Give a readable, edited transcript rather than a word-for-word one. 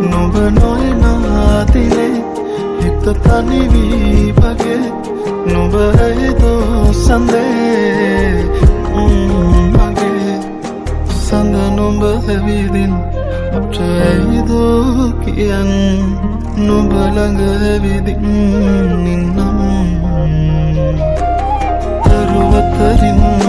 නුඹ නොයනා දිනේ හිත තනි වී වගේ නුඹ ඇයිදෝ සඳේ මගේ සඳ නුඹ ඇවිදින් අපට ඇයිදෝ කියන් නුඹ ළඟ ඇවිදින් නින්නම් දරුවතරින්